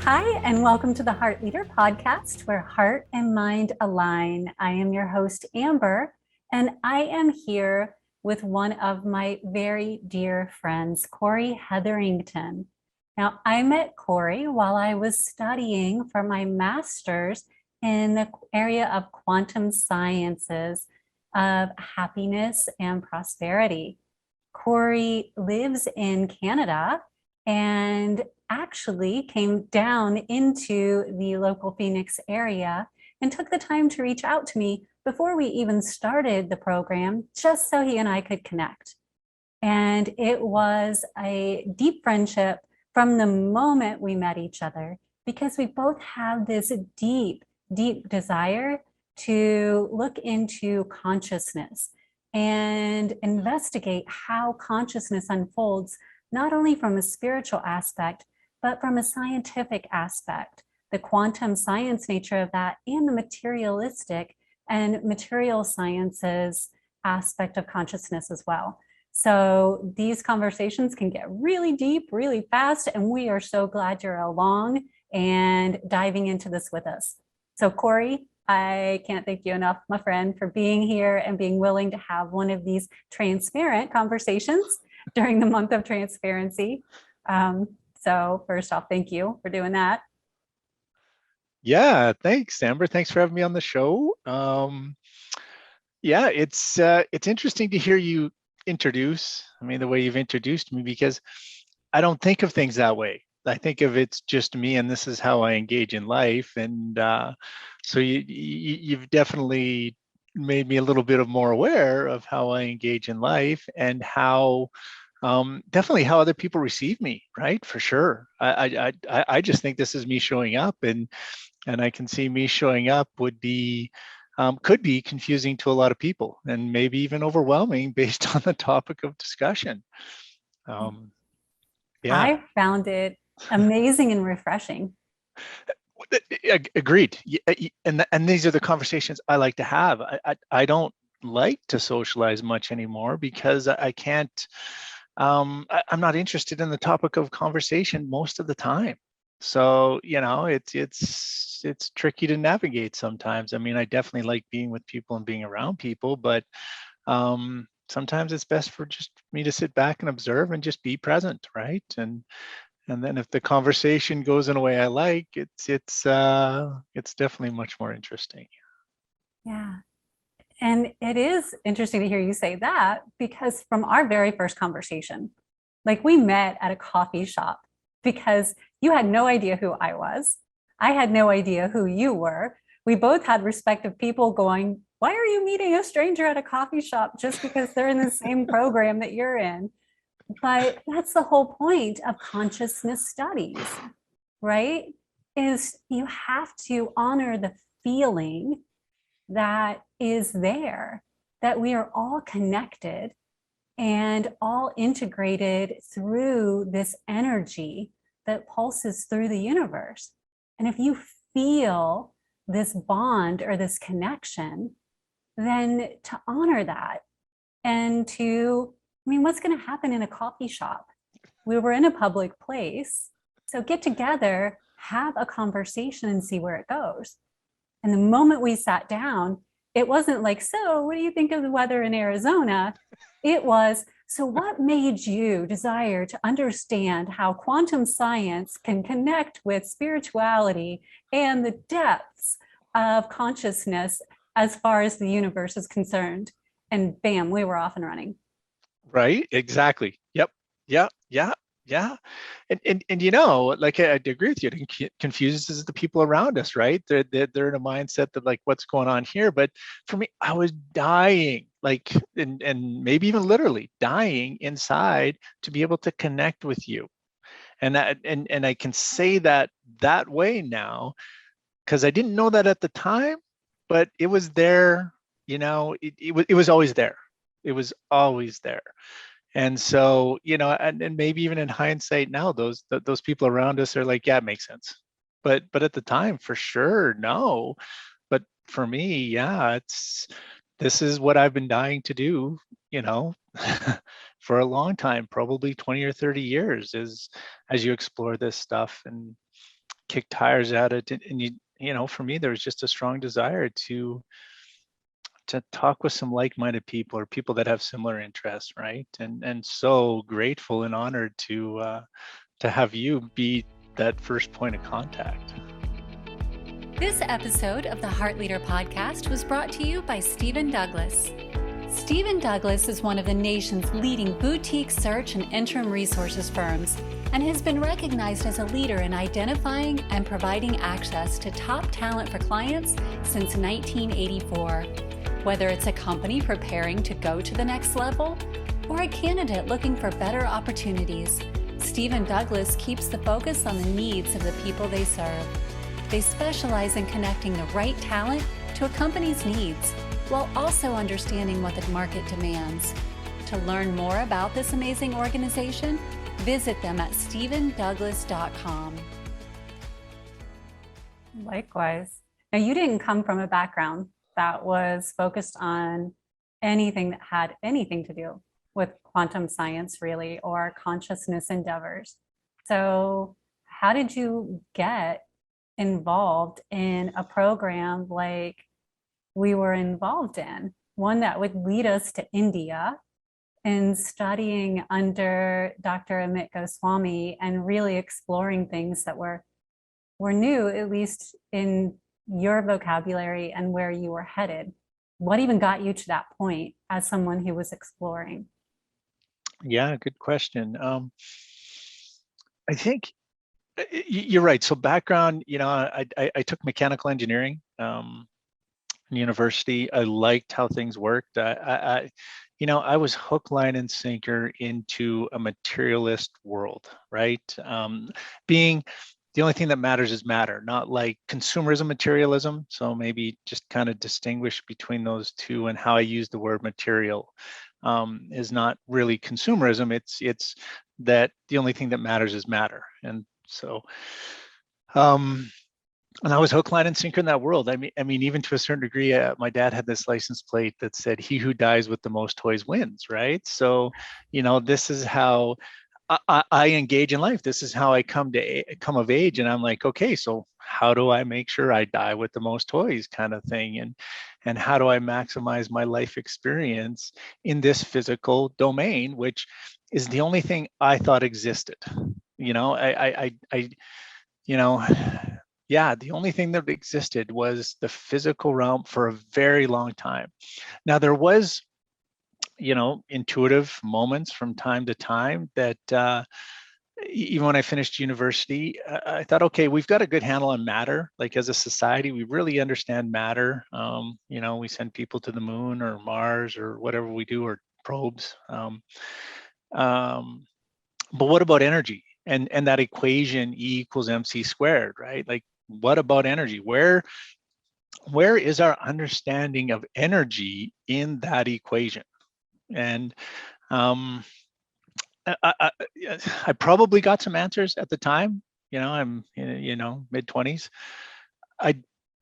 Hi, and welcome to the Heart Leader podcast, where heart and mind align. I am your host, Amber, and I am here with one of my very dear friends, Cory Hetherington. Now, I met Cory while I was studying for my master's in the area of quantum sciences of happiness and prosperity. Cory lives in Canada and actually came down into the local Phoenix area and took the time to reach out to me before we even started the program, just so he and I could connect. And it was a deep friendship from the moment we met each other, because we both have this deep, deep desire to look into consciousness and investigate how consciousness unfolds, not only from a spiritual aspect, but from a scientific aspect, the quantum science nature of that, and the materialistic and material sciences aspect of consciousness as well. So these conversations can get really deep, really fast, and we are so glad you're along and diving into this with us. So Cory, I can't thank you enough, my friend, for being here and being willing to have one of these transparent conversations during the month of transparency. So first off, thank you for doing that. Yeah, thanks, Amber. Thanks for having me on the show. Yeah, it's interesting to hear you introduce. I mean, the way you've introduced me, because I don't think of things that way. I think of it's just me, and this is how I engage in life. And so you've definitely made me a little bit of more aware of how I engage in life and how definitely how other people receive me, right? For sure. I just think this is me showing up, and I can see me showing up could be confusing to a lot of people, and maybe even overwhelming based on the topic of discussion. Yeah. I found it amazing and refreshing. Agreed. And these are the conversations I like to have. I don't like to socialize much anymore because I can't. I'm not interested in the topic of conversation most of the time. So it's tricky to navigate sometimes. I mean, I definitely like being with people and being around people, but sometimes it's best for just me to sit back and observe and just be present, right? And then if the conversation goes in a way I like, it's definitely much more interesting. Yeah. And it is interesting to hear you say that, because from our very first conversation, like we met at a coffee shop because you had no idea who I was. I had no idea who you were. We both had respective people going, why are you meeting a stranger at a coffee shop just because they're in the same program that you're in? But that's the whole point of consciousness studies, right? Is you have to honor the feeling that is there, that we are all connected and all integrated through this energy that pulses through the universe. And if you feel this bond or this connection, then to honor that and to, I mean, what's going to happen in a coffee shop? We were in a public place. So get together, have a conversation, and see where it goes. And the moment we sat down, it wasn't like, so what do you think of the weather in Arizona? It was, so what made you desire to understand how quantum science can connect with spirituality and the depths of consciousness as far as the universe is concerned? And bam, we were off and running. Right? Exactly. Yep. Yeah. Yeah. Yeah. And like I agree with you. It confuses the people around us, right? They're in a mindset that like, what's going on here? But for me, I was dying, like, and maybe even literally dying inside to be able to connect with you. And I can say that way now because I didn't know that at the time, but it was there. It was always there. It was always there. And so, and maybe even in hindsight now, those people around us are like, yeah, it makes sense. But at the time, for sure, no. But for me, yeah, this is what I've been dying to do, for a long time, probably 20 or 30 years, is as you explore this stuff. And kick tires at it. And for me, there was just a strong desire to talk with some like-minded people or people that have similar interests, right? And so grateful and honored to have you be that first point of contact. This episode of the Heart Leader Podcast was brought to you by Stephen Douglas. Stephen Douglas is one of the nation's leading boutique search and interim resources firms and has been recognized as a leader in identifying and providing access to top talent for clients since 1984. Whether it's a company preparing to go to the next level or a candidate looking for better opportunities, Stephen Douglas keeps the focus on the needs of the people they serve. They specialize in connecting the right talent to a company's needs while also understanding what the market demands. To learn more about this amazing organization, visit them at stephendouglas.com. Likewise. Now, you didn't come from a background that was focused on anything that had anything to do with quantum science, really, or consciousness endeavors. So how did you get involved in a program like we were involved in, one that would lead us to India and studying under Dr. Amit Goswami and really exploring things that were new, at least in your vocabulary and where you were headed? What even got you to that point as someone who was exploring? Yeah, good question. I think you're right. So background, I took mechanical engineering in university. I liked how things worked. I was hook, line, and sinker into a materialist world, right? Being the only thing that matters is matter, not like consumerism, materialism. So maybe just kind of distinguish between those two, and how I use the word material is not really consumerism. It's that the only thing that matters is matter. And so, and I was hook, line, and sinker in that world. I mean, even to a certain degree, my dad had this license plate that said, "He who dies with the most toys wins." Right. So, this is how I engage in life. This is how I come of age. And I'm like, okay, so how do I make sure I die with the most toys, kind of thing? And how do I maximize my life experience in this physical domain, which is the only thing I thought existed. The only thing that existed was the physical realm for a very long time. Now, there was intuitive moments from time to time that even when I finished university, I thought, okay, we've got a good handle on matter. Like, as a society, we really understand matter. We send people to the moon or Mars or whatever we do, or probes. But what about energy and that equation, E equals MC squared, right? Like, what about energy? Where is our understanding of energy in that equation? And I probably got some answers at the time. I'm mid-20s. I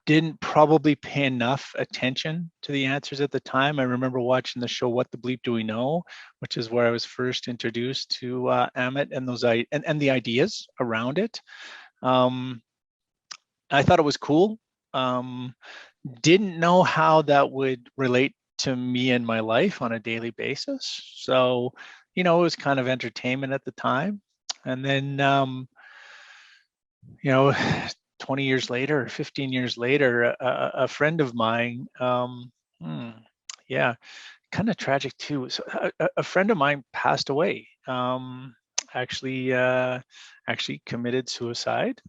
didn't probably pay enough attention to the answers at the time. I remember watching the show What the Bleep Do We Know, which is where I was first introduced to Amit and those and the ideas around it. I thought it was cool. Didn't know how that would relate to me and my life on a daily basis. So, it was kind of entertainment at the time. And then, 20 years later, 15 years later, a friend of mine, kind of tragic too. So a friend of mine passed away, actually committed suicide.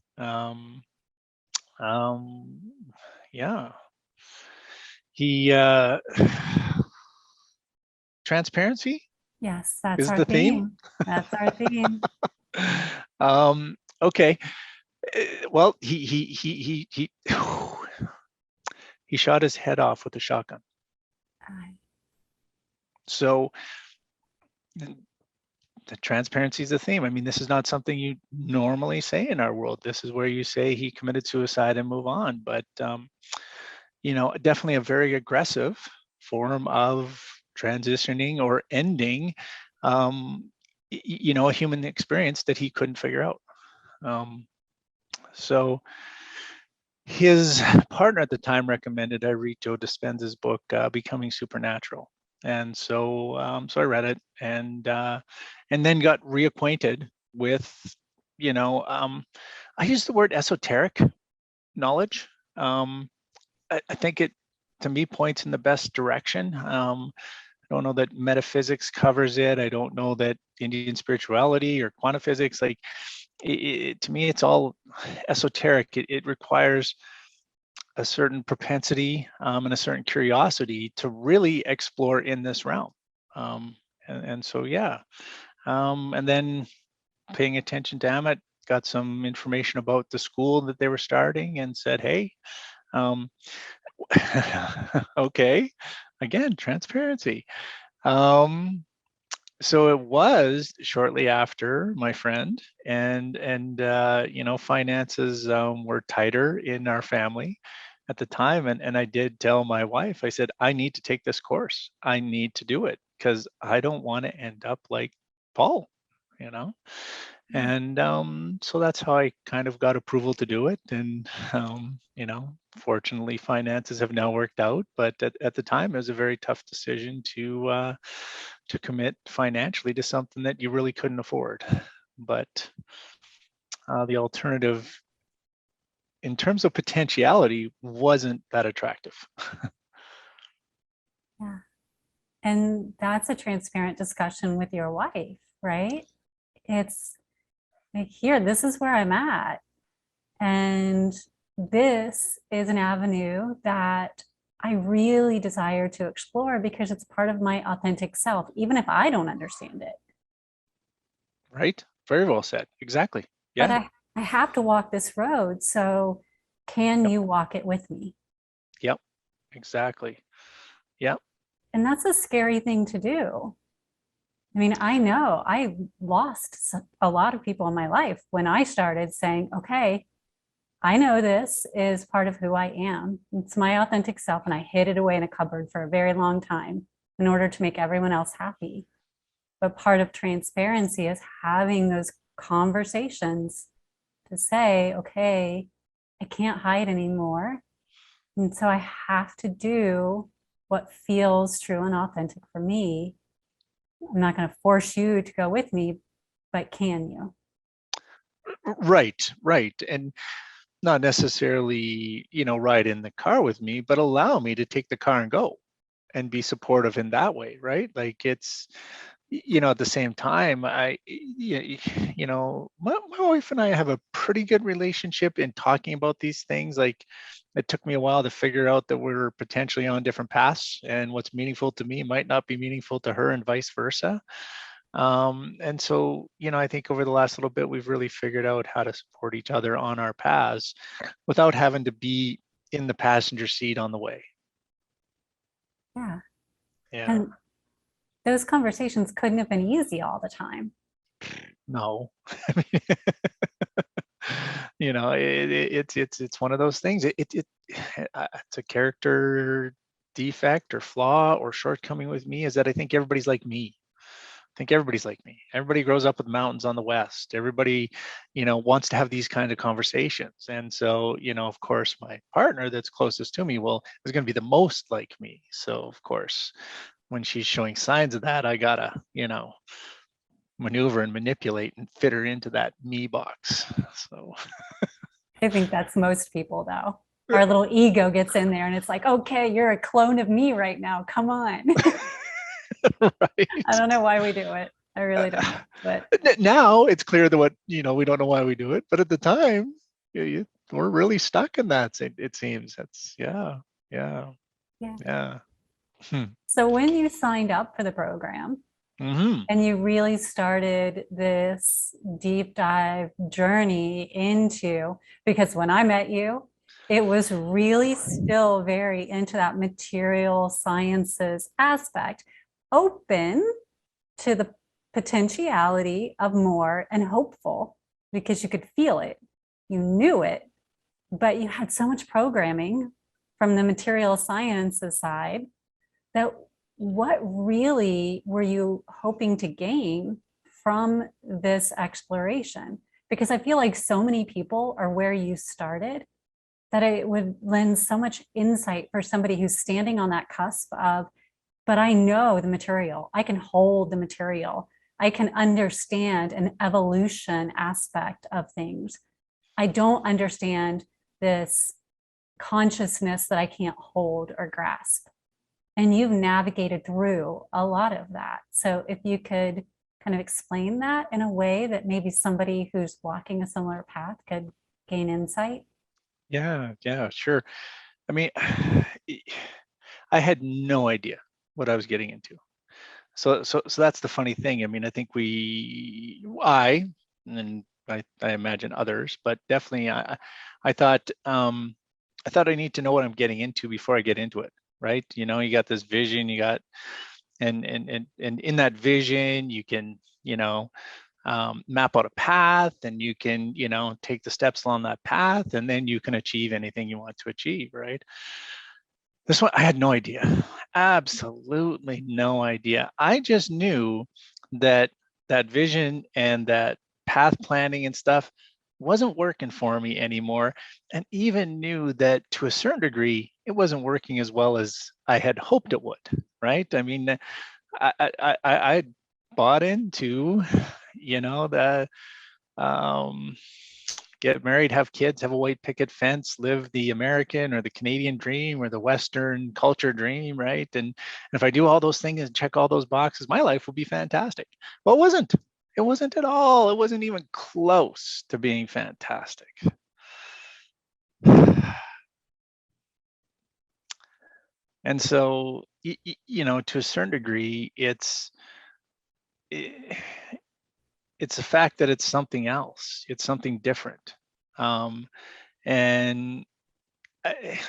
He transparency. Yes, that's Is our the theme. That's our theme. Okay. Well, he he shot his head off with a shotgun. So the transparency is the theme. I mean, this is not something you normally say in our world. This is where you say he committed suicide and move on. But definitely a very aggressive form of transitioning or ending a human experience that he couldn't figure out. So his partner at the time recommended I read Joe Dispenza's book, Becoming Supernatural. And so I read it, and then got reacquainted with, I use the word esoteric knowledge. I think it, to me, points in the best direction. I don't know that metaphysics covers it. I don't know that Indian spirituality or quantum physics, like to me, it's all esoteric. It requires a certain propensity and a certain curiosity to really explore in this realm. And so, yeah. And then paying attention to Amit, got some information about the school that they were starting and said, hey, okay, again, transparency. So it was shortly after, my friend, and finances were tighter in our family at the time, and I did tell my wife, I said, I need to take this course. I need to do it because I don't want to end up like Paul, you know. And so that's how I kind of got approval to do it. And fortunately, finances have now worked out. But at the time, it was a very tough decision to commit financially to something that you really couldn't afford. But the alternative, in terms of potentiality, wasn't that attractive. Yeah. And that's a transparent discussion with your wife, right? It's like, here, this is where I'm at. And this is an avenue that I really desire to explore because it's part of my authentic self, even if I don't understand it. Right? Very well said. Exactly. But Yeah. I have to walk this road. So can Yep. you walk it with me? Yep. Exactly. Yep. And that's a scary thing to do. I mean, I know I lost a lot of people in my life when I started saying, okay, I know this is part of who I am. It's my authentic self. And I hid it away in a cupboard for a very long time in order to make everyone else happy. But part of transparency is having those conversations to say, okay, I can't hide anymore. And so I have to do what feels true and authentic for me. I'm not going to force you to go with me, but can you? Right. And not necessarily, ride in the car with me, but allow me to take the car and go and be supportive in that way, right? Like it's, at the same time, my wife and I have a pretty good relationship in talking about these things. Like it took me a while to figure out that we're potentially on different paths, and what's meaningful to me might not be meaningful to her, and vice versa. And so, I think over the last little bit, we've really figured out how to support each other on our paths without having to be in the passenger seat on the way. Yeah. Yeah. And those conversations couldn't have been easy all the time. No. It's one of those things. It's a character defect or flaw or shortcoming with me, is that I think everybody's like me. I think everybody's like me. Everybody grows up with mountains on the West. Everybody, wants to have these kind of conversations. And so, of course, my partner that's closest to me, is going to be the most like me. So, of course, when she's showing signs of that, I gotta, maneuver and manipulate and fit her into that me box. So, I think that's most people, though. Our little ego gets in there and it's like, okay, you're a clone of me right now. Come on. right. I don't know why we do it. I really don't. But Now it's clear that we don't know why we do it, but at the time, we're really stuck in that. It seems that's yeah. yeah. Hmm. So when you signed up for the program Mm-hmm. and you really started this deep dive journey into, because when I met you, it was really still very into that material sciences aspect, open to the potentiality of more and hopeful because you could feel it, you knew it, but you had so much programming from the material sciences side that what really were you hoping to gain from this exploration? because I feel like so many people are where you started, that it would lend so much insight for somebody who's standing on that cusp of, but I know the material, I can hold the material, I can understand an evolution aspect of things. I don't understand this consciousness that I can't hold or grasp. And you've navigated through a lot of that. So if you could kind of explain that in a way that maybe somebody who's walking a similar path could gain insight. Yeah, yeah, sure. I mean, I had no idea what I was getting into. So that's the funny thing. I mean, I think and I imagine others, but definitely I thought I thought I need to know what I'm getting into before I get into it, right? You know, you got this vision, you got and in that vision you can, map out a path, and you can, take the steps along that path, and then you can achieve anything you want to achieve, right? This one, I had no idea, absolutely no idea. I just knew that that vision and that path planning and stuff wasn't working for me anymore, and even knew that to a certain degree, it wasn't working as well as I had hoped it would, right? I mean, I bought into, the um, get married, have kids, have a white picket fence, live the American or the Canadian dream or the Western culture dream, right? And if I do all those things and check all those boxes, my life will be fantastic. Well, it wasn't. It wasn't at all. It wasn't even close to being fantastic. And so, to a certain degree, it's the fact that it's something else. It's something different. And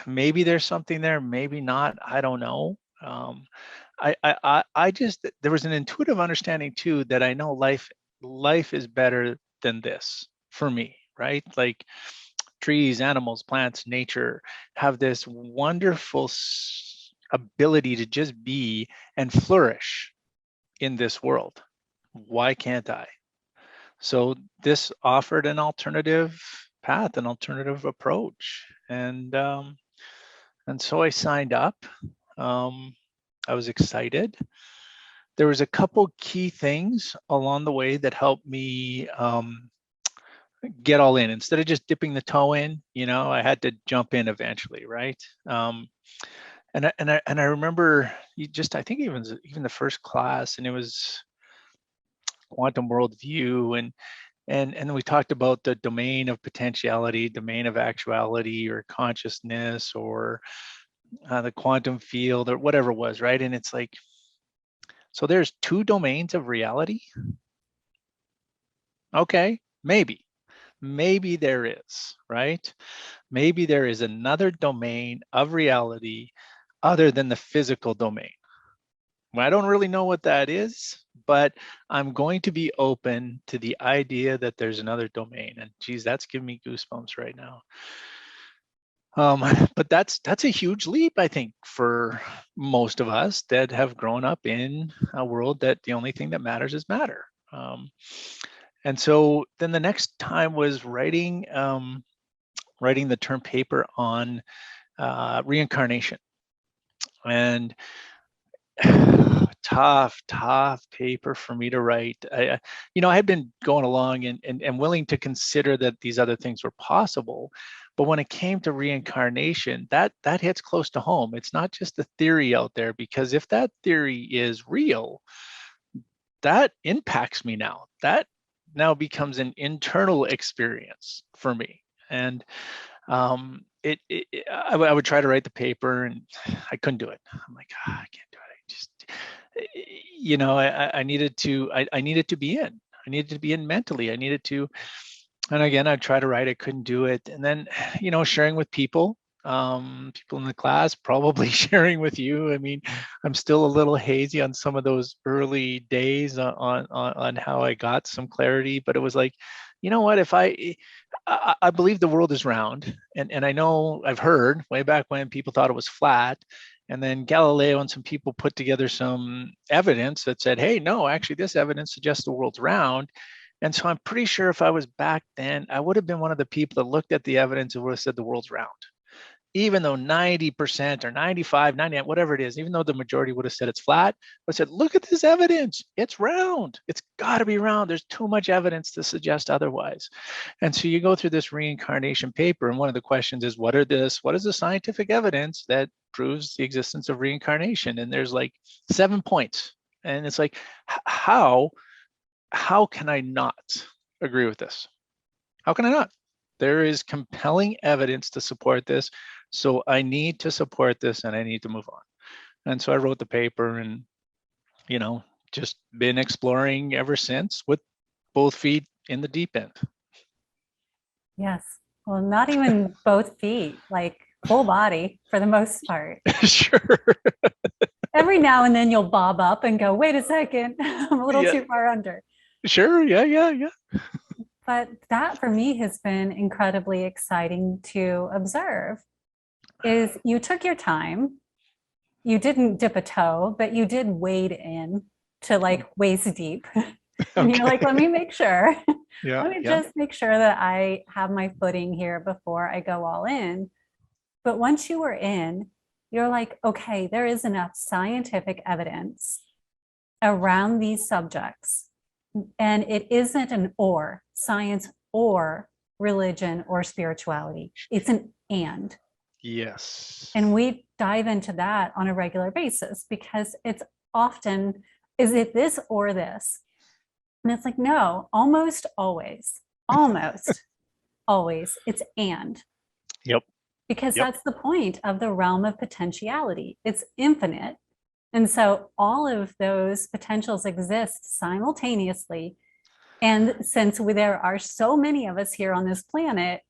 maybe there's something there, maybe not. I don't know. I just, there was an intuitive understanding too that I know life is better than this for me, right? Like trees, animals, plants, nature have this wonderful ability to just be and flourish in this world. Why can't I? So this offered an alternative path, an alternative approach, and so I signed up. I was excited. There was a couple key things along the way that helped me get all in. Instead of just dipping the toe in, I had to jump in eventually, right? And I remember I think even the first class, and it was quantum worldview, and we talked about the domain of potentiality, domain of actuality, or consciousness, or the quantum field, or whatever it was, right? And it's like, so there's two domains of reality. Okay, maybe there is, right? Maybe there is another domain of reality other than the physical domain. I don't really know what that is, but I'm going to be open to the idea that there's another domain. And geez, that's giving me goosebumps right now. But that's a huge leap, I think, for most of us that have grown up in a world that the only thing that matters is matter. And so then the next time was writing the term paper on reincarnation. And tough paper for me to write. I had been going along and willing to consider that these other things were possible, but when it came to reincarnation, that hits close to home. It's not just a theory out there, because if that theory is real, that impacts me now. That now becomes an internal experience for me. And I would try to write the paper, and I couldn't do it. I'm like, I can't do it. I just, I needed to, I needed to be in. I needed to be in mentally. I needed to, and again, I'd try to write, I couldn't do it. And then, sharing with people in the class, probably sharing with you. I mean, I'm still a little hazy on some of those early days on how I got some clarity, but it was like, you know what, if I believe the world is round, and I know I've heard way back when people thought it was flat, and then Galileo and some people put together some evidence that said, hey, no, actually this evidence suggests the world's round. And so I'm pretty sure if I was back then, I would have been one of the people that looked at the evidence and would have said the world's round. Even though 90% or 95, 99, whatever it is, even though the majority would have said it's flat, but said, look at this evidence. It's round. It's got to be round. There's too much evidence to suggest otherwise. And so you go through this reincarnation paper, and one of the questions is, what is the scientific evidence that proves the existence of reincarnation? And there's like 7 points. And it's like, how can I not agree with this? How can I not? There is compelling evidence to support this. So I need to support this and I need to move on. And so I wrote the paper and, just been exploring ever since with both feet in the deep end. Yes. Well, not even both feet, like full body for the most part. Sure. Every now and then you'll bob up and go, wait a second, I'm a little Yeah. too far under. Sure. Yeah. But that for me has been incredibly exciting to observe is you took your time. You didn't dip a toe, but you did wade in to like waist deep. And you're like, let me make sure. Yeah. Let me just make sure that I have my footing here before I go all in. But once you were in, you're like, okay, there is enough scientific evidence around these subjects. And it isn't an or, science or religion or spirituality. It's an and. Yes. And we dive into that on a regular basis because it's often, is it this or this? And it's like, no, almost always, it's and. Yep. Because that's the point of the realm of potentiality. It's infinite. And so all of those potentials exist simultaneously. And since there are so many of us here on this planet,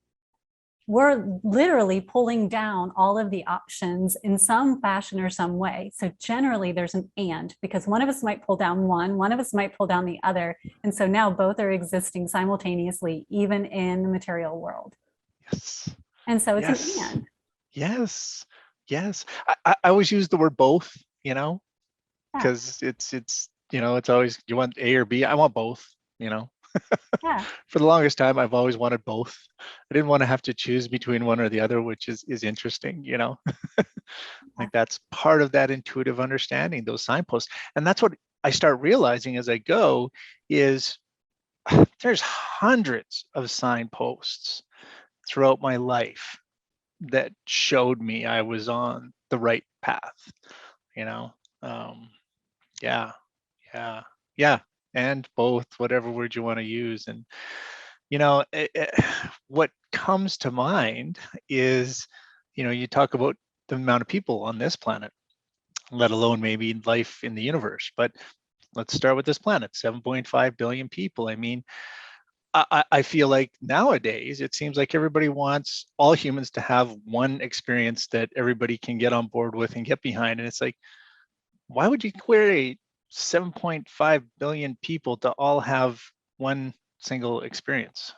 we're literally pulling down all of the options in some fashion or some way. So generally there's an and, because one of us might pull down one of us might pull down the other. And so now both are existing simultaneously, even in the material world. Yes. And so it's Yes. an and. Yes. I always use the word both, because it's always, you want A or B? I want both, Yeah. For the longest time, I've always wanted both. I didn't want to have to choose between one or the other, which is interesting, Like that's part of that intuitive understanding, those signposts. And that's what I start realizing as I go is there's hundreds of signposts throughout my life that showed me I was on the right path, yeah, and both, whatever word you want to use. And what comes to mind is, you talk about the amount of people on this planet, let alone maybe life in the universe. But let's start with this planet, 7.5 billion people. I mean, I feel like nowadays it seems like everybody wants all humans to have one experience that everybody can get on board with and get behind. And it's like, why would you query 7.5 billion people to all have one single experience?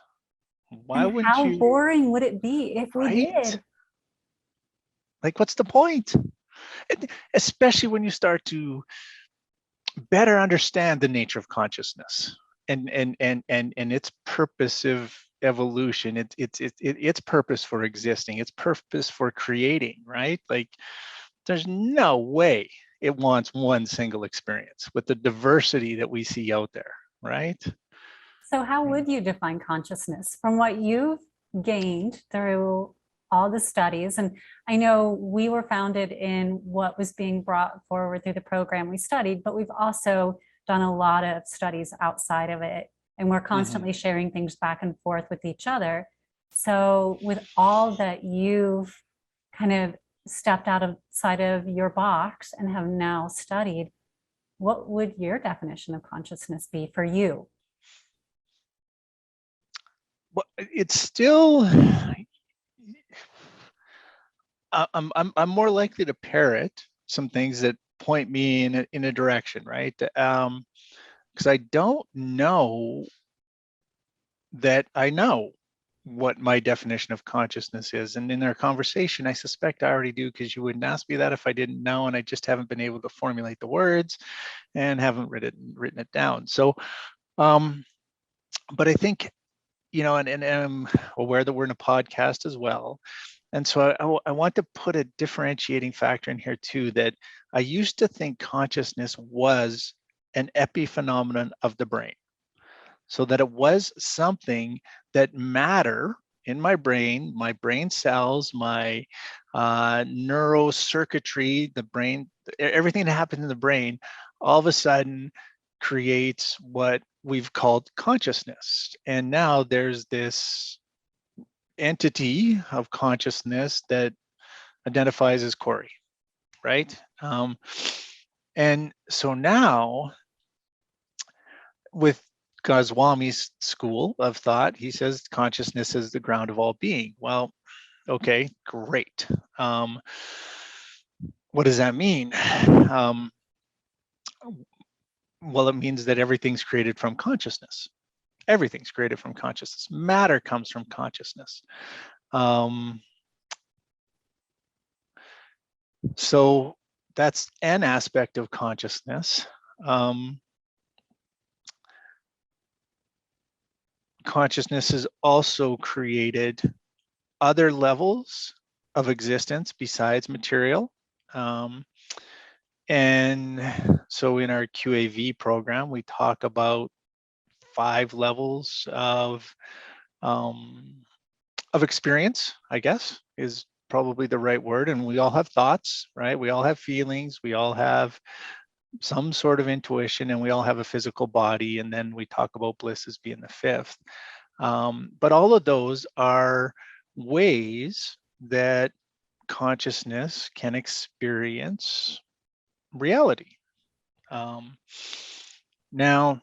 Why and wouldn't how you? boring would it be if we did? Like, what's the point? Especially when you start to better understand the nature of consciousness and its purposive evolution, its purpose for existing, its purpose for creating, right? Like, there's no way it wants one single experience with the diversity that we see out there, right? So how would you define consciousness from what you've gained through all the studies? And I know we were founded in what was being brought forward through the program we studied, but we've also done a lot of studies outside of it. And we're constantly sharing things back and forth with each other. So with all that you've kind of stepped outside of your box and have now studied, what would your definition of consciousness be for you? Well, it's still, I'm more likely to parrot some things that point me in a direction, right? Because I don't know that I know what my definition of consciousness is. And in our conversation, I suspect I already do, because you wouldn't ask me that if I didn't know, and I just haven't been able to formulate the words and haven't written it down. So but I think, and I'm aware that we're in a podcast as well. And so I want to put a differentiating factor in here too, that I used to think consciousness was an epiphenomenon of the brain. So that it was something that matter in my brain cells, my neurocircuitry, the brain, everything that happens in the brain, all of a sudden creates what we've called consciousness. And now there's this entity of consciousness that identifies as Cory, right? And so now with Goswami's school of thought, he says consciousness is the ground of all being. Well, okay, great. What does that mean? Well, it means that everything's created from consciousness. Everything's created from consciousness. Matter comes from consciousness. So that's an aspect of consciousness. Consciousness has also created other levels of existence besides material. And so in our QAV program, we talk about 5 levels of experience, I guess, is probably the right word. And we all have thoughts, right? We all have feelings. We all have some sort of intuition, and we all have a physical body. And then we talk about bliss as being the 5th. But all of those are ways that consciousness can experience reality. Now,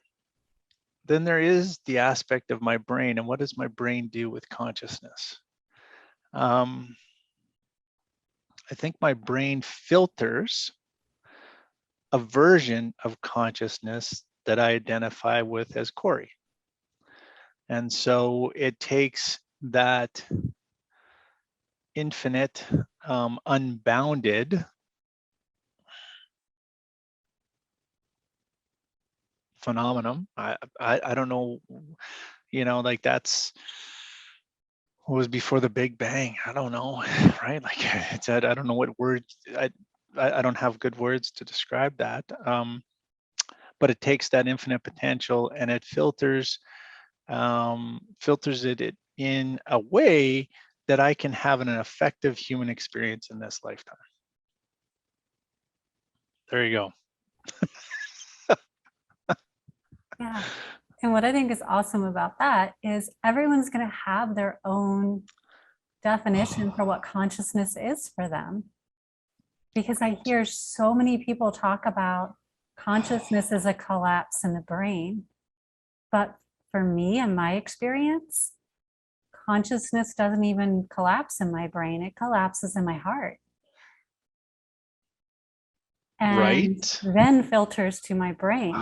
then there is the aspect of my brain, and what does my brain do with consciousness? I think my brain filters a version of consciousness that I identify with as Cory. And so it takes that infinite, unbounded phenomenon. I don't know, like that's what was before the Big Bang. I don't know, right? Like it's I don't know what words I don't have good words to describe that. But it takes that infinite potential and it filters it in a way that I can have an effective human experience in this lifetime. There you go. Yeah. And what I think is awesome about that is everyone's going to have their own definition for what consciousness is for them. Because I hear so many people talk about consciousness as a collapse in the brain. But for me and my experience, consciousness doesn't even collapse in my brain, it collapses in my heart. And right. then filters to my brain.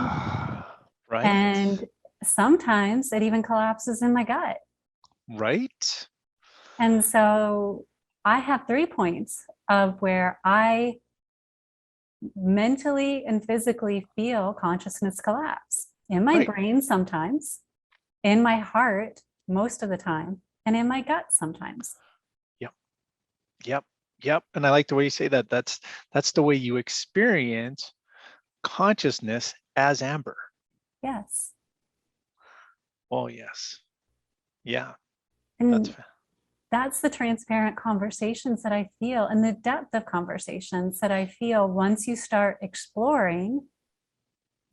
Right. And sometimes it even collapses in my gut. Right. And so I have 3 points of where I mentally and physically feel consciousness collapse. In my brain sometimes, in my heart most of the time, and in my gut sometimes. Yep. And I like the way you say that. That's the way you experience consciousness as Amber. Yes. Oh, yes. Yeah. And that's the transparent conversations that I feel and the depth of conversations that I feel once you start exploring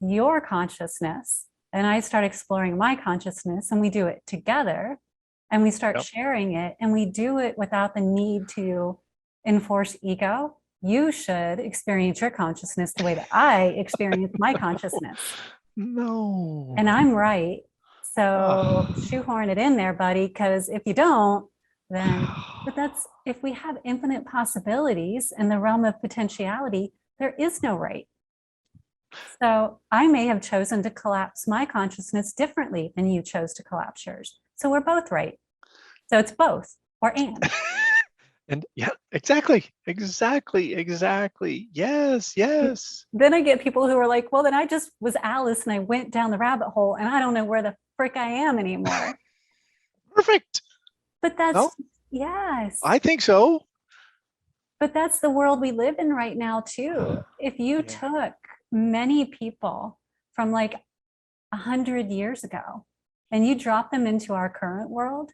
your consciousness and I start exploring my consciousness and we do it together and we start sharing it and we do it without the need to enforce ego. You should experience your consciousness the way that I experience my consciousness. No. And I'm right. So shoehorn it in there, buddy, because if you don't, then, but that's, if we have infinite possibilities in the realm of potentiality, there is no right. So I may have chosen to collapse my consciousness differently than you chose to collapse yours. So we're both right. So it's both or and. And yeah, exactly. Yes. Then I get people who are like, well, then I just was Alice and I went down the rabbit hole and I don't know where the frick I am anymore. Perfect. But No, yes, I think so. but that's the world we live in right now, too. If you Yeah. took many people from like 100 years ago and you drop them into our current world,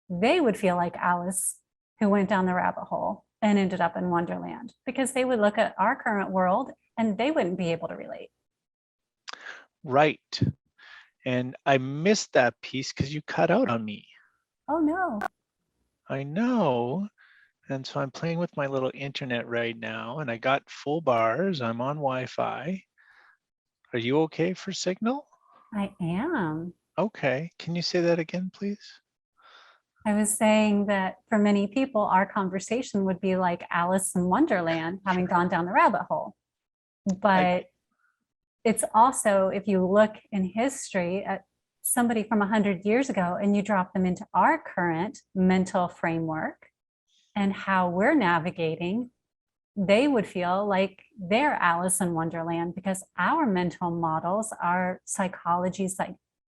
they would feel like Alice who went down the rabbit hole and ended up in Wonderland because they would look at our current world and they wouldn't be able to relate. Right. And I missed that piece because you cut out on me. Oh no. I know. And so I'm playing with my little internet right now, and I got full bars. I'm on Wi-Fi. Are you okay for signal? I am. Okay. Can you say that again, please? I was saying that for many people, our conversation would be like Alice in Wonderland, having Sure. gone down the rabbit hole. I, But it's also, if you look in history at somebody from 100 years ago and you drop them into our current mental framework and how we're navigating, they would feel like they're Alice in Wonderland because our mental models, our psychology,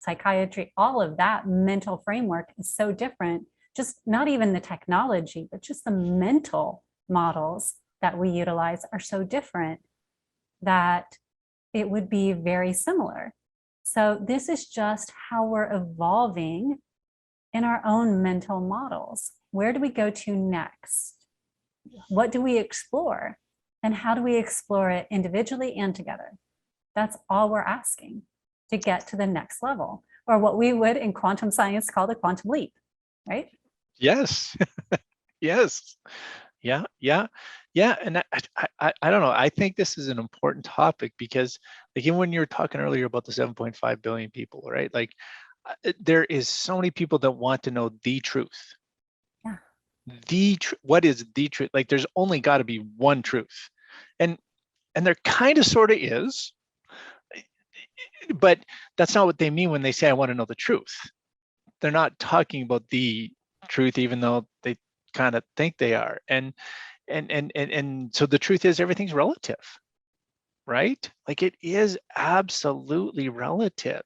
psychiatry, all of that mental framework is so different. Just not even the technology, but just the mental models that we utilize are so different that it would be very similar. So, this is just how we're evolving in our own mental models. Where do we go to next? What do we explore? And how do we explore it individually and together? That's all we're asking to get to the next level, or what we would in quantum science call the quantum leap, right? yes. Yes. Yeah. Yeah. Yeah. And I don't know. I think this is an important topic because, again, when you were talking earlier about the 7.5 billion people, right? Like, there is so many people that want to know the truth. Yeah. What is the truth? Like, there's only got to be one truth, and there kind of sort of is, but that's not what they mean when they say I want to know the truth. They're not talking about the truth, even though they kind of think they are. And so the truth is everything's relative, right? Like, it is absolutely relative.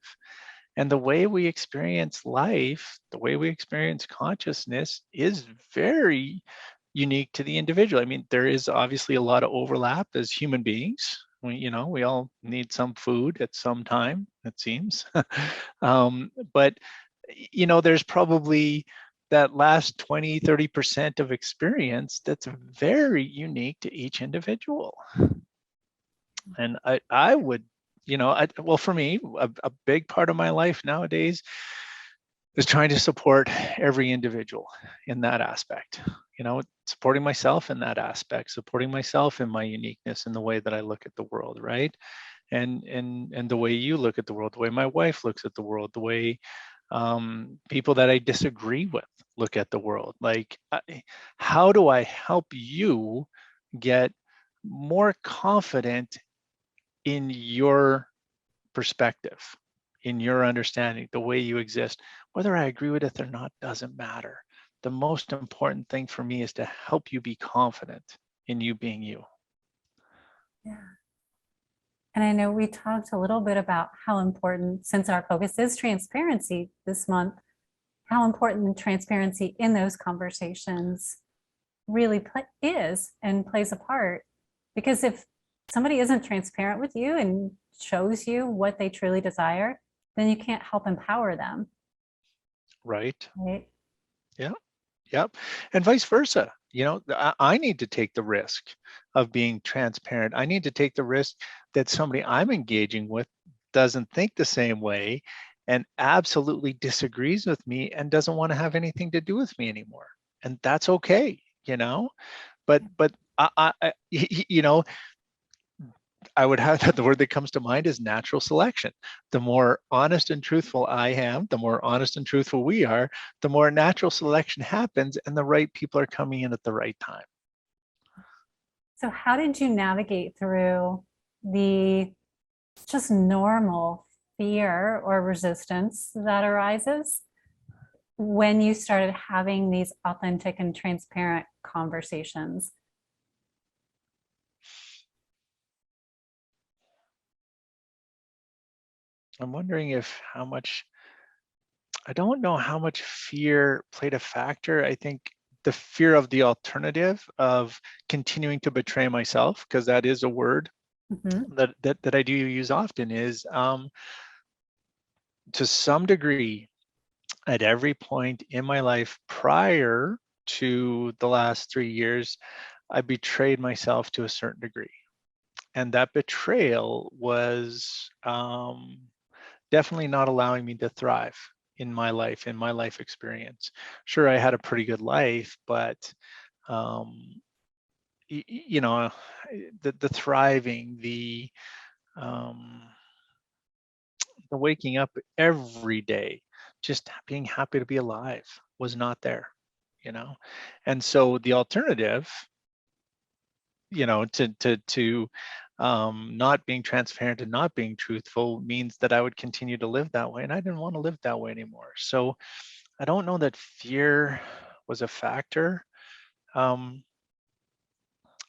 And the way we experience life, the way we experience consciousness is very unique to the individual. I mean, there is obviously a lot of overlap as human beings. We all need some food at some time, it seems. But there's probably that last 20-30% of experience that's very unique to each individual. And I would, well, for me, a big part of my life nowadays is trying to support every individual in that aspect. Supporting myself in that aspect, supporting myself in my uniqueness in the way that I look at the world, right? And the way you look at the world, the way my wife looks at the world, the way people that I disagree with look at the world. Like, how do I help you get more confident in your perspective, in your understanding, the way you exist? Whether I agree with it or not doesn't matter. The most important thing for me is to help you be confident in you being you. Yeah. And I know we talked a little bit about how important, since our focus is transparency this month, how important transparency in those conversations really is and plays a part. Because if somebody isn't transparent with you and shows you what they truly desire, then you can't help empower them, Right? right? Yeah. Yep. And vice versa. I need to take the risk of being transparent. I need to take the risk that somebody I'm engaging with doesn't think the same way and absolutely disagrees with me and doesn't want to have anything to do with me anymore. And that's okay, but I would have the word that comes to mind is natural selection. The more honest and truthful I am, the more honest and truthful we are, the more natural selection happens and the right people are coming in at the right time. So, how did you navigate through the just normal fear or resistance that arises when you started having these authentic and transparent conversations? I'm wondering if how much I don't know how much fear played a factor. I think the fear of the alternative of continuing to betray myself, because that is a word Mm-hmm. that I do use often, is to some degree at every point in my life prior to the last 3 years, I betrayed myself to a certain degree. And that betrayal was definitely not allowing me to thrive in my life experience. Sure, I had a pretty good life, but um, you know, the thriving, um, the waking up every day, just being happy to be alive was not there, you know. And so the alternative, to not being transparent and not being truthful means that I would continue to live that way, and I didn't want to live that way anymore. So I don't know that fear was a factor. um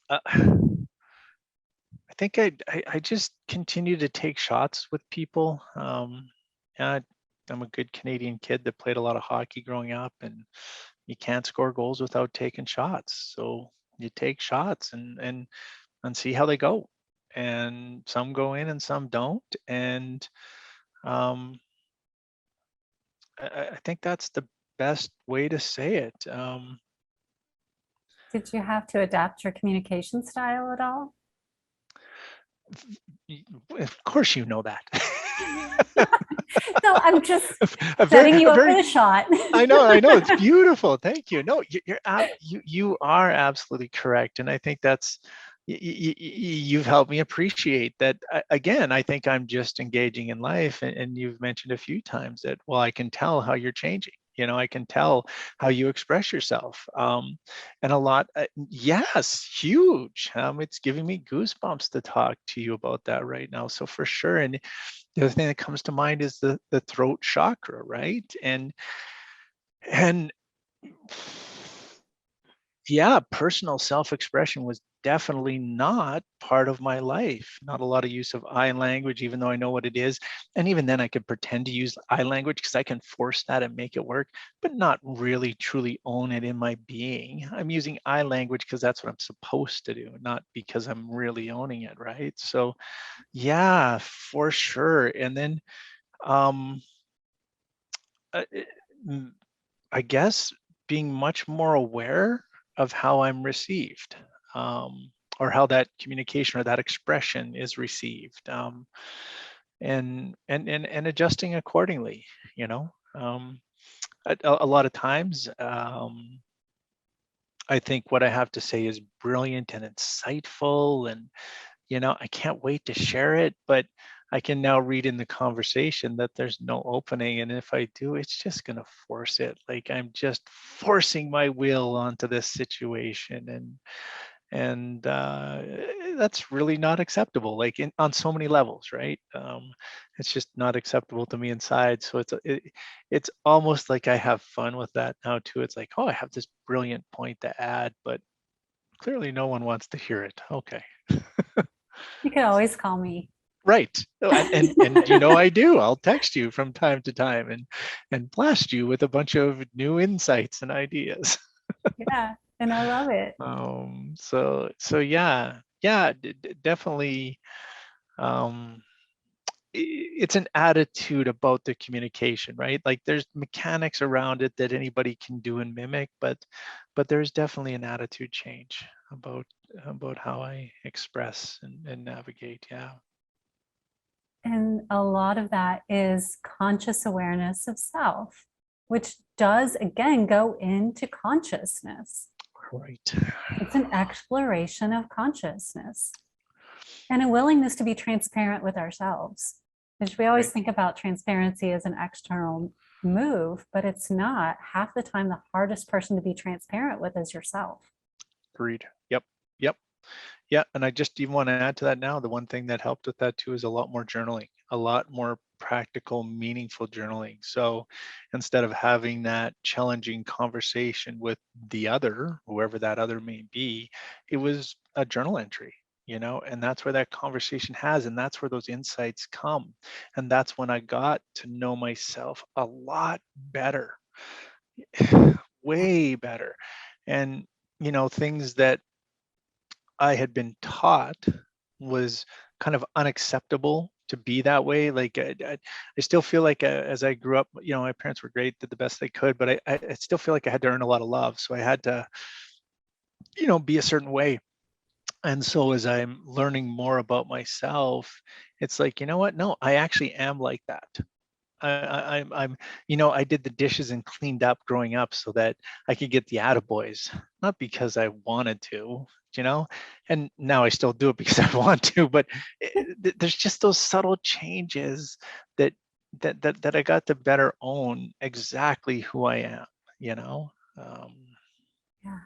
uh, I think I just continue to take shots with people. Yeah, I'm a good Canadian kid that played a lot of hockey growing up, and you can't score goals without taking shots. So you take shots and see how they go. And some go in and some don't. And um, I think that's the best way to say it. Did you have to adapt your communication style at all? Of course, you know that. So I'm just a very, setting you a up for very the shot. I know, it's beautiful. Thank you. No, you are absolutely correct, and I think that's you've helped me appreciate that. Again, I think I'm just engaging in life, and you've mentioned a few times that, well, I can tell how you're changing. I can tell how you express yourself, and a lot. Yes, huge. It's giving me goosebumps to talk to you about that right now. So for sure, and the other thing that comes to mind is the throat chakra, right? And yeah, personal self-expression was definitely not part of my life. Not a lot of use of I language, even though I know what it is. And even then I could pretend to use I language because I can force that and make it work, but not really truly own it in my being. I'm using I language because that's what I'm supposed to do, not because I'm really owning it, right? So yeah, for sure. And then um uh, mm, I guess being much more aware of how I'm received, um, or how that communication or that expression is received, and adjusting accordingly. You know, a lot of times, I think what I have to say is brilliant and insightful, and I can't wait to share it, but I can now read in the conversation that there's no opening. And if I do, it's just going to force it. Like I'm just forcing my will onto this situation. And that's really not acceptable, like on so many levels, right? It's just not acceptable to me inside. So it's almost like I have fun with that now too. It's like, oh, I have this brilliant point to add, but clearly no one wants to hear it. Okay. You can always call me. Right. Oh, and I do. I'll text you from time to time and blast you with a bunch of new insights and ideas. Yeah, and I love it. So yeah, yeah, definitely. Um, it's an attitude about the communication, right? Like there's mechanics around it that anybody can do and mimic, but there's definitely an attitude change about how I express and navigate. Yeah. And a lot of that is conscious awareness of self, which does again go into consciousness. Right. It's an exploration of consciousness and a willingness to be transparent with ourselves. Which we always Right. think about transparency as an external move, but it's not. Half the time, the hardest person to be transparent with is yourself. Agreed. Yep. Yep. Yeah, and I just even want to add to that now. The one thing that helped with that too is a lot more journaling, a lot more practical, meaningful journaling. So instead of having that challenging conversation with the other, whoever that other may be, it was a journal entry. and that's where that conversation has, and that's where those insights come. And that's when I got to know myself a lot better, way better. And, things that I had been taught was kind of unacceptable to be that way. Like I still feel like as I grew up, my parents were great, did the best they could, but I still feel like I had to earn a lot of love. So I had to, be a certain way. And so as I'm learning more about myself, it's like, you know what? No, I actually am like that. I'm, I did the dishes and cleaned up growing up so that I could get the attaboys, not because I wanted to, you know, and now I still do it because I want to, but there's just those subtle changes that, that I got to better own exactly who I am, you know? Um, Yeah.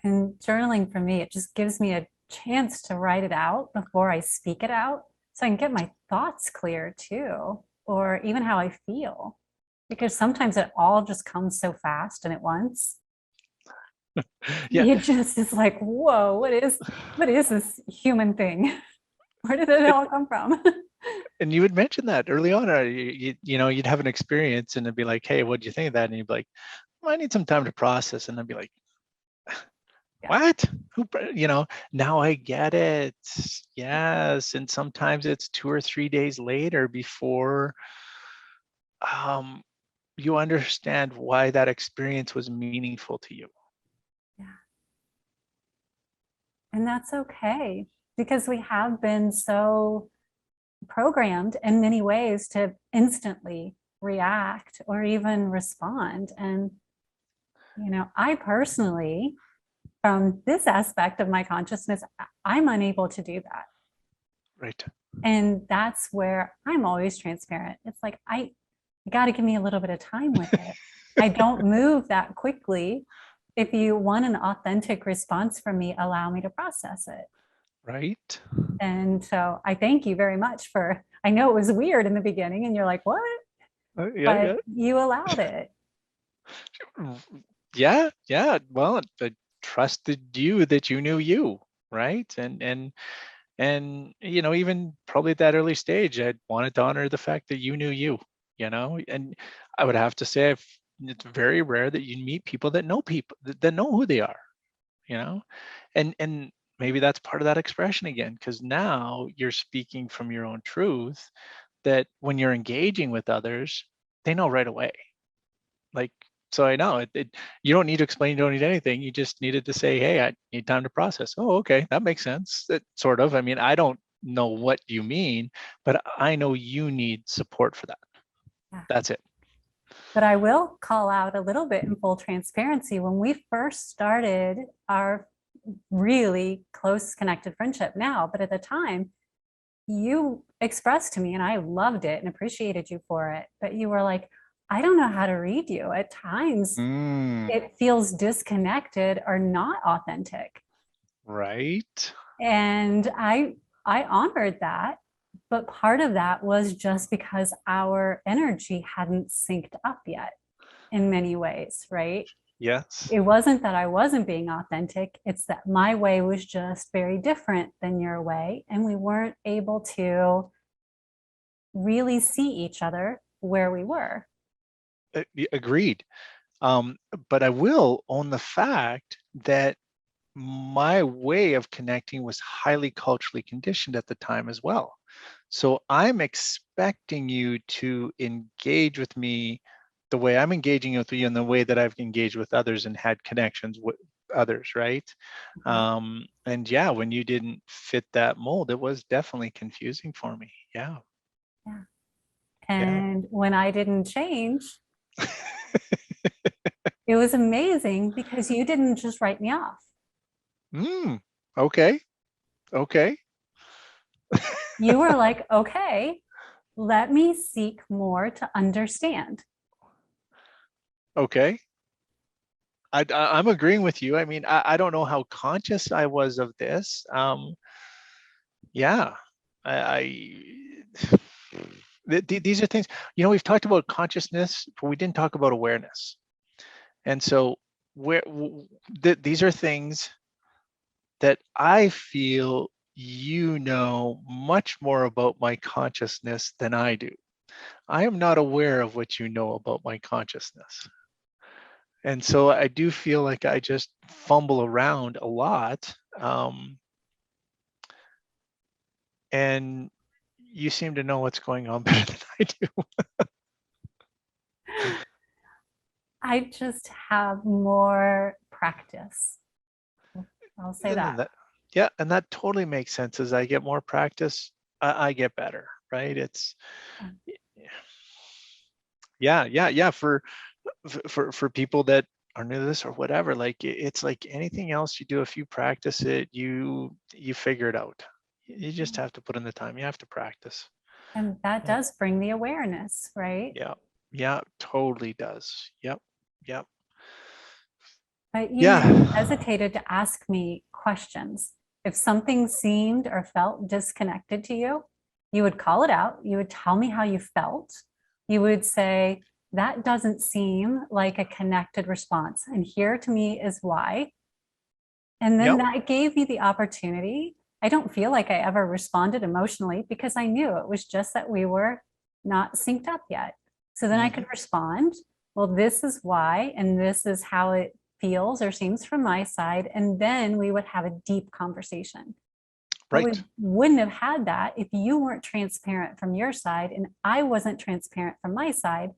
And journaling for me, it just gives me a chance to write it out before I speak it out so I can get my thoughts clear too, or even how I feel. Because sometimes it all just comes so fast and at once. yeah. It just is like, whoa, what is this human thing? Where did it all come from? And you would mention that early on, or you'd have an experience and it'd be like, hey, what do you think of that? And you'd be like, well, I need some time to process. And I'd be like, Yeah. what? Now I get it. Yes. And sometimes it's 2 or 3 days later before um, you understand why that experience was meaningful to you. Yeah. And that's okay because we have been so programmed in many ways to instantly react or even respond. And, I personally, from this aspect of my consciousness, I'm unable to do that. Right. And that's where I'm always transparent. It's like, you got to give me a little bit of time with it. I don't move that quickly. If you want an authentic response from me, allow me to process it. Right. And so I thank you very much I know it was weird in the beginning and you're like, what? Yeah. But Yeah. you allowed it. Yeah. Yeah. Well, I trusted you that you knew you. Right. And even probably at that early stage, I wanted to honor the fact that you knew you, and I would have to say it's very rare that you meet people that know who they are, you know and maybe that's part of that expression again, because now you're speaking from your own truth, that when you're engaging with others, they know right away. Like, so I know you don't need to explain, you don't need anything, you just needed to say, hey, I need time to process. Oh, okay, that makes sense. That sort of, I mean, I don't know what you mean, but I know you need support for that. Yeah. That's it. But I will call out a little bit in full transparency. When we first started our really close connected friendship now, but at the time, you expressed to me, and I loved it and appreciated you for it. But you were like, I don't know how to read you. At times, Mm, it feels disconnected or not authentic. right. And I honored that, but part of that was just because our energy hadn't synced up yet in many ways, right? Yes. It wasn't that I wasn't being authentic, it's that my way was just very different than your way, and we weren't able to really see each other where we were. Agreed. um, but I will own the fact that my way of connecting was highly culturally conditioned at the time as well. So I'm expecting you to engage with me the way I'm engaging with you and the way that I've engaged with others and had connections with others, right? Mhm. And yeah, when you didn't fit that mold, it was definitely confusing for me. Yeah. Yeah. Yeah. And when I didn't change, it was amazing because you didn't just write me off. Mm, okay. Okay. You were like, okay, let me seek more to understand. Okay. I'm agreeing with you. I mean, I don't know how conscious I was of this. Yeah, I these are things, we've talked about consciousness, but we didn't talk about awareness. And so these are things that I feel you know much more about my consciousness than I do. I am not aware of what you know about my consciousness. And so I do feel like I just fumble around a lot. And you seem to know what's going on better than I do. I just have more practice. I'll say And that. that, yeah, and that totally makes sense. As I get more practice, I get better, right? It's yeah. For people that are new to this or whatever, like it's like anything else. You do a few practice it, you figure it out. You just have to put in the time. You have to practice. And that Yeah, does bring the awareness, right? yeah, yeah. Totally does. Yep, yep. But you Yeah, never hesitated to ask me questions. If something seemed or felt disconnected to you, you would call it out. You would tell me how you felt. You would say, that doesn't seem like a connected response. And here to me is why. And then yep. that gave me the opportunity. I don't feel like I ever responded emotionally because I knew it was just that we were not synced up yet. So then I Hmm. could respond, well, this is why, and this is how it feels or seems from my side. And then we would have a deep conversation. But we Right. wouldn't have had that if you weren't transparent from your side and I wasn't transparent from my side.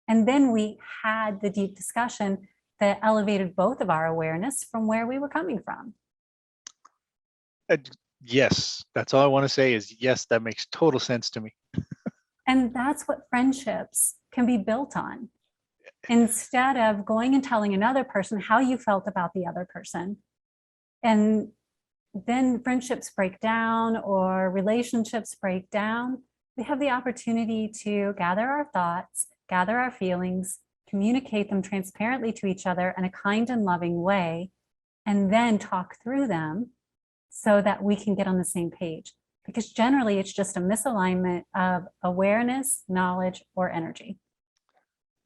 And then we had the deep discussion that elevated both of our awareness from where we were coming from. Uh, yes, that's all I want to say is yes, that makes total sense to me. And that's what friendships can be built on. Instead of going and telling another person how you felt about the other person, and then friendships break down or relationships break down, we have the opportunity to gather our thoughts, gather our feelings, communicate them transparently to each other in a kind and loving way, and then talk through them so that we can get on the same page. Because generally, it's just a misalignment of awareness, knowledge, or energy.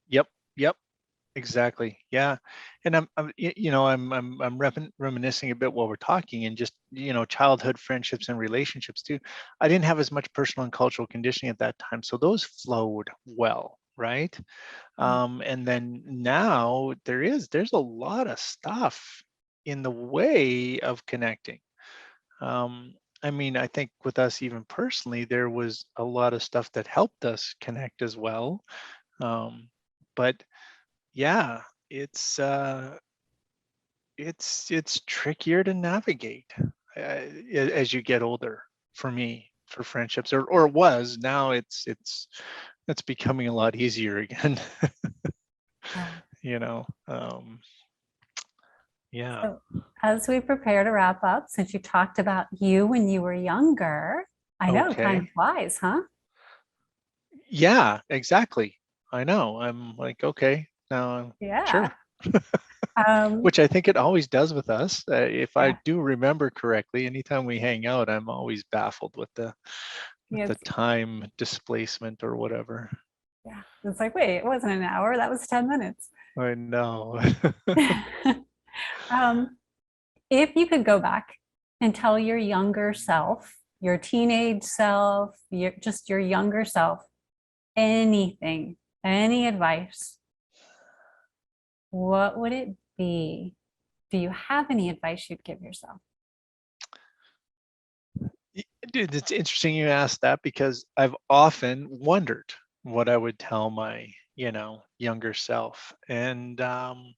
Yep, yep, exactly. Yeah, and I'm reminiscing a bit while we're talking, and just childhood friendships and relationships too. I didn't have as much personal and cultural conditioning at that time, so those flowed well, right? And then now there's a lot of stuff in the way of connecting. Um, I mean, I think with us even personally, there was a lot of stuff that helped us connect as well. Um, but yeah, it's it's trickier to navigate as you get older. For me, for friendships, or it was. Now it's becoming a lot easier again. Yeah. you know, um, yeah. So, as we prepare to wrap up, since you talked about you when you were younger, I know Okay. time flies, huh? Yeah, exactly. I know. I'm like, okay, now, Yeah. sure. Um, Which I think it always does with us. If I yeah. do remember correctly, anytime we hang out, I'm always baffled with the Yes. time displacement or whatever. Yeah. It's like, wait, it wasn't an hour. That was 10 minutes. I know. um, if you could go back and tell your younger self, your teenage self, just your younger self, anything, any advice, what would it be? Do you have any advice you'd give yourself? Dude, it's interesting you asked that because I've often wondered what I would tell my, younger self. And the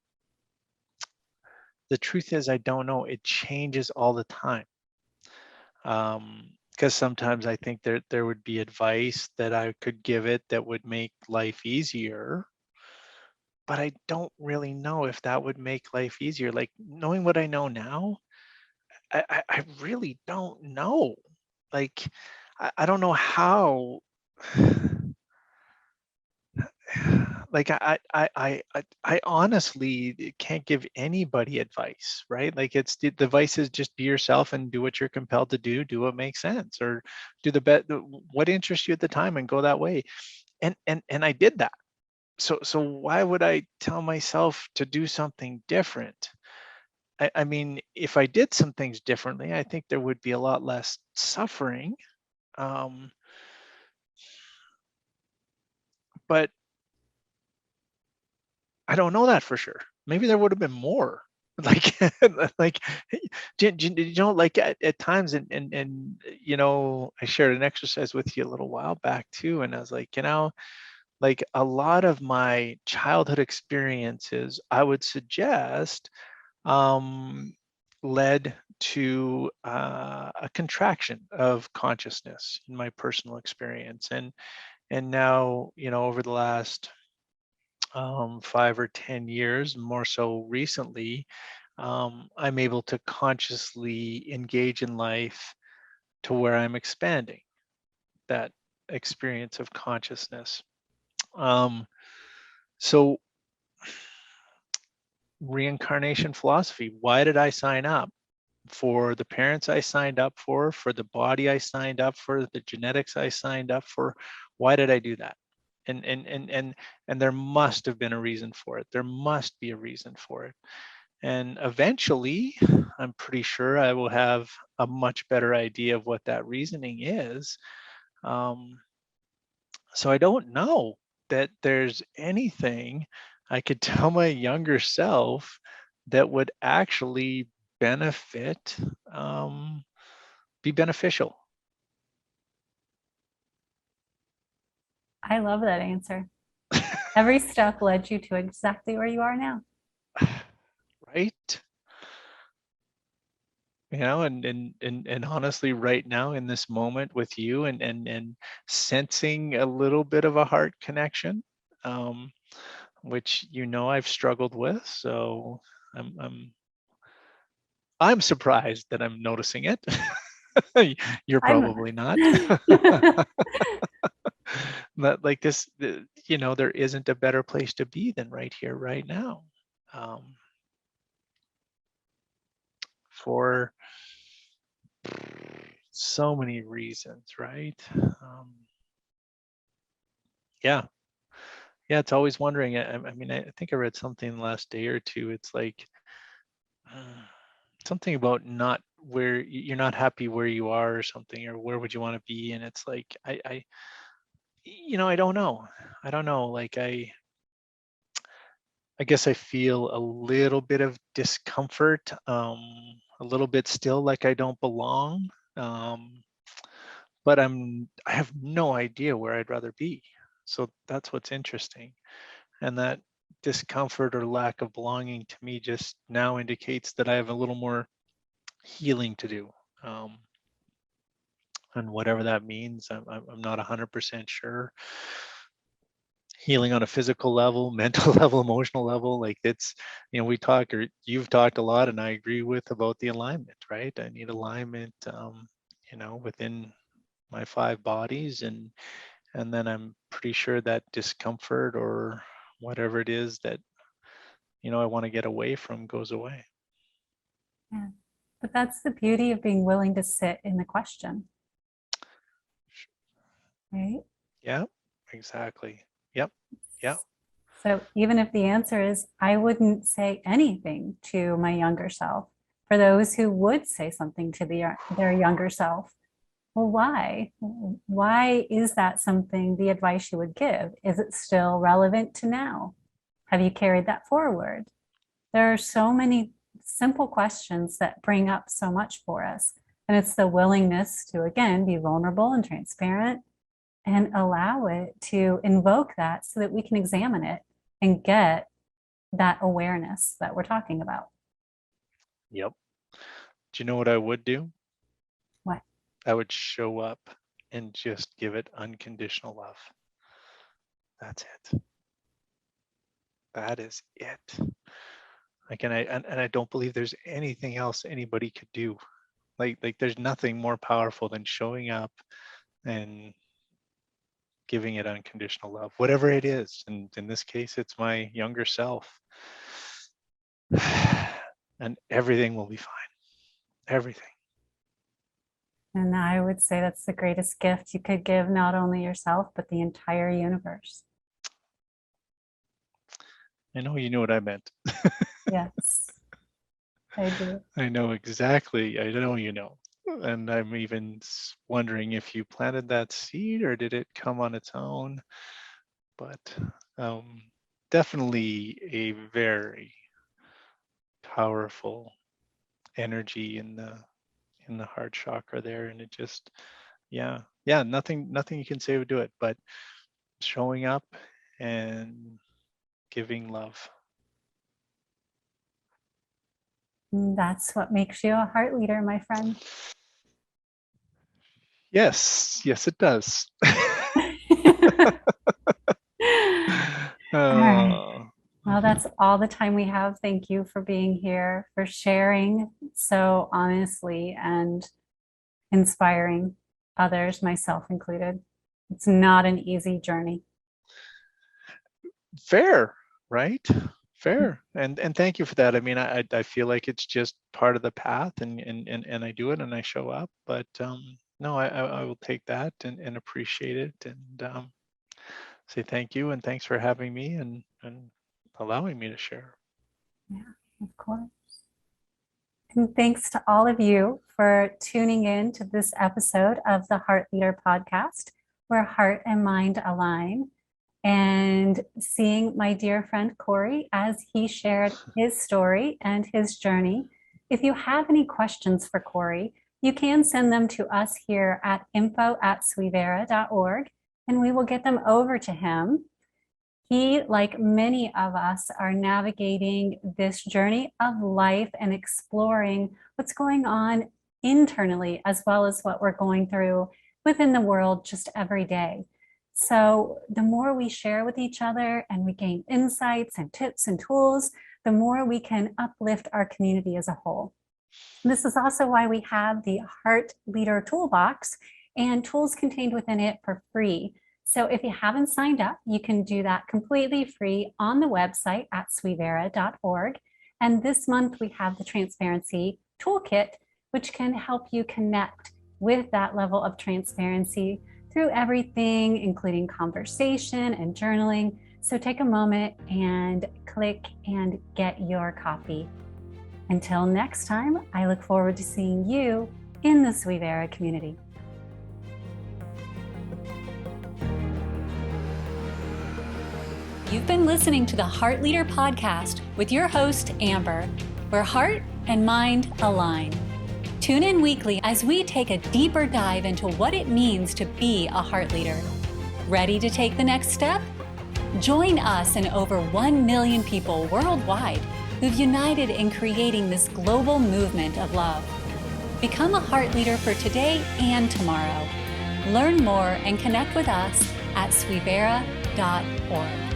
truth is, I don't know. It changes all the time. Because sometimes I think there would be advice that I could give it that would make life easier, but I don't really know if that would make life easier. Like knowing what I know now, I really don't know. Like I don't know how. Like I honestly can't give anybody advice, right? Like the advice is just be yourself and do what you're compelled to do what makes sense, or do what interests you at the time and go that way. And I did that. So why would I tell myself to do something different? I mean, if I did some things differently, I think there would be a lot less suffering. Um, but I don't know that for sure. Maybe there would have been more. Like, like, like at times, and I shared an exercise with you a little while back too, and I was like, like a lot of my childhood experiences, I would suggest, um, led to a contraction of consciousness in my personal experience, and now over the last 5 or 10 years, more so recently, I'm able to consciously engage in life to where I'm expanding that experience of consciousness. So reincarnation philosophy, why did I sign up? For the parents I signed up for the body I signed up for, the genetics I signed up for. Why did I do that? And there must have been a reason for it. There must be a reason for it. And eventually, I'm pretty sure I will have a much better idea of what that reasoning is. So I don't know that there's anything I could tell my younger self that would actually benefit, be beneficial. I love that answer. Every step led you to exactly where you are now. Right? And honestly, right now in this moment with you, and sensing a little bit of a heart connection, which I've struggled with. So I'm I'm I'm surprised that I'm noticing it. You're I'm probably not. But like this, there isn't a better place to be than right here, right now, um, for so many reasons, right? Yeah, yeah. It's always wondering. I mean, I think I read something the last day or two. It's like uh, something about not where you're not happy where you are or something, or where would you want to be? And it's like I don't know. I don't know. Like I guess I feel a little bit of discomfort, a little bit still like I don't belong. Um, but I have no idea where I'd rather be. So that's what's interesting. And that discomfort or lack of belonging to me just now indicates that I have a little more healing to do. Um, and whatever that means, I'm not 100% sure. Healing on a physical level, mental level, emotional level, like it's, we talk, or you've talked a lot, and I agree with about the alignment, right? I need alignment, within my 5 bodies, and then I'm pretty sure that discomfort or whatever it is that I want to get away from goes away. Yeah. But that's the beauty of being willing to sit in the question, right? Yeah, exactly. Yep. Yeah. So even if the answer is, I wouldn't say anything to my younger self, for those who would say something to their younger self, well, why? Why is that something, the advice you would give? Is it still relevant to now? Have you carried that forward? There are so many simple questions that bring up so much for us. And it's the willingness to, again, be vulnerable and transparent and allow it to invoke that so that we can examine it and get that awareness that we're talking about. Yep. Do you know what I would do? What? I would show up and just give it unconditional love. That's it. That is it. Like, and I don't believe there's anything else anybody could do. Like there's nothing more powerful than showing up and giving it unconditional love, whatever it is. And in this case, it's my younger self. And everything will be fine. Everything. And I would say that's the greatest gift you could give not only yourself, but the entire universe. I know you knew what I meant. Yes. I do. I know exactly. I know you know. And I'm even wondering if you planted that seed or did it come on its own? But um, definitely a very powerful energy in the heart chakra there, and it just, yeah, nothing you can say would do it, but showing up and giving love. That's what makes you a heart leader, my friend. Yes, it does. All right. Oh, Well, that's all the time we have. Thank you for being here, for sharing so honestly and inspiring others, myself included. It's not an easy journey. fair, right? Fair. And thank you for that. I mean, I feel like it's just part of the path, and I do it and I show up. But no, I will take that and appreciate it, and say thank you and thanks for having me and allowing me to share. Yeah, of course. And thanks to all of you for tuning in to this episode of the Heart Leader podcast, where heart and mind align, and seeing my dear friend Cory as he shared his story and his journey. If you have any questions for Cory, you can send them to us here at info@suivera.org, and we will get them over to him. He, like many of us, are navigating this journey of life and exploring what's going on internally, as well as what we're going through within the world just every day. So the more we share with each other and we gain insights and tips and tools, the more we can uplift our community as a whole. This is also why we have the Heart Leader Toolbox and tools contained within it for free. So if you haven't signed up, you can do that completely free on the website at suivera.org. And this month we have the Transparency Toolkit, which can help you connect with that level of transparency through everything, including conversation and journaling. So take a moment and click and get your copy. Until next time, I look forward to seeing you in the Suivera community. You've been listening to the Heart Leader podcast with your host, Amber, where heart and mind align. Tune in weekly as we take a deeper dive into what it means to be a heart leader. Ready to take the next step? Join us and over 1 million people worldwide who've united in creating this global movement of love. Become a heart leader for today and tomorrow. Learn more and connect with us at suivera.org.